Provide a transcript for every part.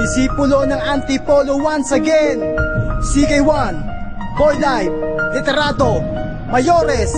Disipulo ng Antipolo once again. CK1, Boy Life, Literado, Mayores.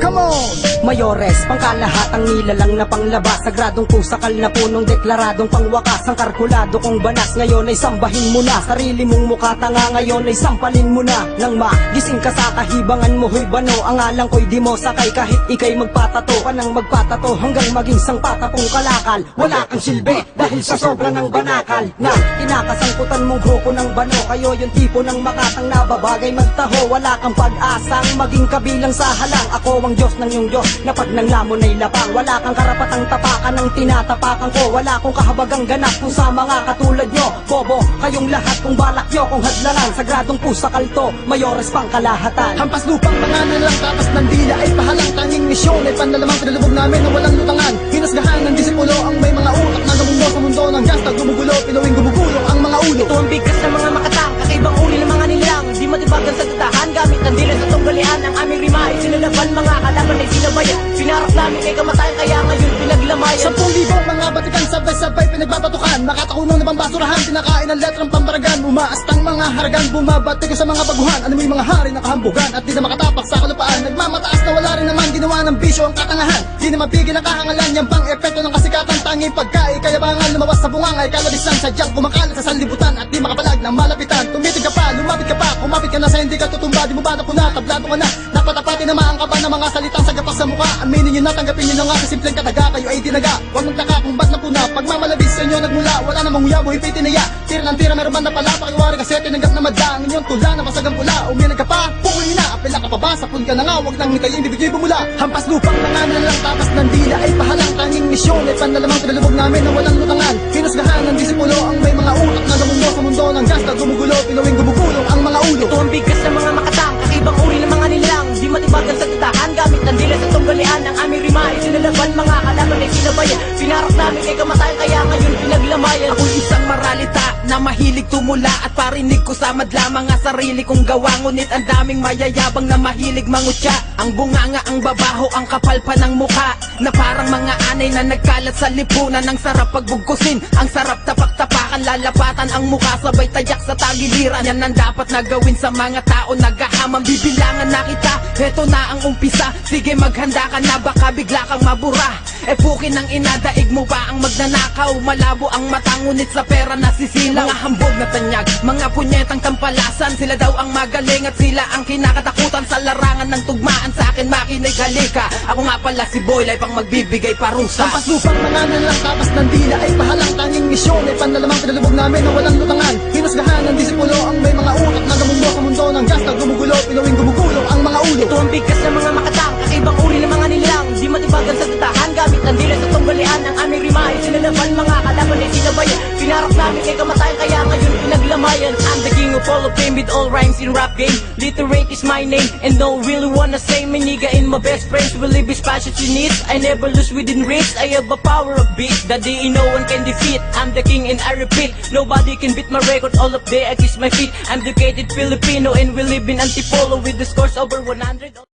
Come on! Mayores, pangkalahatang nilalang na panglabas, sagradong pusakal na punong deklaradong pangwakas. Ang kalkulado kong banas ngayon ay sambahin mo na. Sarili mong mukha tanga ngayon ay sampalin mo na. Nang magising ka sa kahibangan mo, huy bano, ang alang ko'y di mo sakay. Kahit ikay magpatato ka nang magpatato, hanggang maging sangpatapong kalakal. Wala kang silbi dahil sa sobra ng banakal na kinakasangkutan mong grupo ng bano. Kayo yung tipo ng makatang nababagay magtaho. Wala kang pag-asang maging kabilang sa halang. Ako ang Diyos ng iyong Diyos na pag nanglamon ay lapang. Wala kang karapatang tapakan ng tinatapakan ko. Wala akong kahabagang ganap kung sa mga katulad nyo. Bobo, kayong lahat kung balak nyo kung hadlangan. Sagradong pusakal to, Mayores pang kalahatan. Hampas lupang mga nalang tapas ng dila ay pahalang tanging misyon. Ay panlalamang pinalubog namin na walang lutangan. Hinasgahan ng disipulo ang may mga utak na gumundo sa mundo ng gasta. Gumugulo, pinuwing gumugulong ang mga ulo. Ito ang bigkas ng mga makatang, kakaibang uli ng mga nilang. Di matibagan sa tatahan, gamit ng dila sa tunggalian. Ang aming rima ay sinalaban, mga kalaban ay sinabayan. Pinarap namin kay kamatayan, kaya ngayon pinaglamayan. 10,000 mga batikan sabay-sabay pinagbabatukan. Makatakunong na basurahan, pinakain ang letrang pambaragan. Umaastang mga haragan, bumabati ko sa mga baguhan. Ano mo yung mga hari na kahambugan at di na makatapak sa kalupaan. Nagmamataas na wala rin naman ginawa ng bisyo ang katangahan. Di na mapigil ang kahangalan, yan pang epekto ng kasikatan. Tanging pagkain, kaya bangan lumawas sa bungangay. Kalabisan, sadyang kumakalat sa sanlibutan at di makapalag ng malapitan. Tumitig ka pa, lumapit ka pa, kumapit ka na sa hindi ka tutumba. Di mo ba napuna, tablado ka na. Napatapatin naman ang kaba ng mga salitang sagapak sa mukha. Aminin nyo na, tanggapin nyo na nga sa simpleng kataga. Kayo ay tinaga, huwag magtaka kung ba't napuna. Pagmamalabis sa inyo nagmula, wala namang huya, buhay pa'y tinaya. Tira ng tira, meron man na pala, pakiwari kasi tinanggap na madla. Ang inyong tula na masagang pula, umilag ka pa, pukuli na. Apela ka pa ba, sapun ka na nga, huwag nang hintayin, bibig nyo'y bumula. Hampas lupang mga nalang tapas ng dila ay pahalang tanging misyon. Ay panlalamang pinalubog namin na walang lutangan. Hinasgahan ng disipulo ang may mga utak na gumundo sa mundo ng gasta. Gumugulo, pinuwing gumugulong ang mga ulo. Ito ang bigkas ng mga makatang, kakaibang uri ng mga nilang. Di matibagan sa tatahan, gamit ng dila sa tunggalian. Ang aming rima ay sinalaban, mga kalaban ay sinabayan. Pinarap namin kay kamatayan, kaya ngayon pinaglamayan. Ako'y isang maralita na mahilig tumula at parinig ko sa madla mga sarili kong gawa. Ngunit ang daming mayayabang na mahilig mangutya. Ang bunganga, ang babaho, ang kapal pa ng mukha na parang mga anay na nagkalat sa lipunan. Ang sarap pagbugkusin, ang sarap tapak-tapakan, lalapatan ang mukha sabay tayak sa tagiliran. Yan ang dapat na gawin sa mga tao naghahamang. Bibilangan na kita, eto na ang umpisa. Sige maghanda ka na, baka bigla kang mabura. E pukin ang inadaig mo ba ang magnanakaw? Malabo ang mata ngunit sa pera nasisilaw. Mga hambog na tanyag, mga punyetang kampalasan. Sila daw ang magaling at sila ang kinakatakutan sa larangan ng tugmaan. Sa akin makinig halika, ako nga pala si Boy Life ang magbibigay parusa. Hampas lupang mga nalang tapas ng dila ay pahalang tanging misyon. Ay panlalamang pinalubog namin na walang lutangan. Hinasgahan ng disipulo ang may mga utak na gumundo sa mundo ng gasta. Gumugulo, pinuwing gumugulong ang mga ulo. Ito ang bigkas ng mga makatang, kakaibang uri ng mga nilang. Di matibagan sa tatahan, gamit ng dila sa tunggalian. Ang aming rima ay sinalaban, mga kalaban ay sinabayan. Pinarap namin kay kamatayan, kaya ngayon pinaglamayan. I'm the king of all of fame with all rhymes in rap game. Literate is my name and don't really wanna say my nigga in my best friends will live his passion to needs. I never lose within reach, I have a power of beat that day no one can defeat. I'm the king and I repeat, nobody can beat my record. All of day I kiss my feet. I'm educated Filipino and we live in Antipolo with the scores over 100.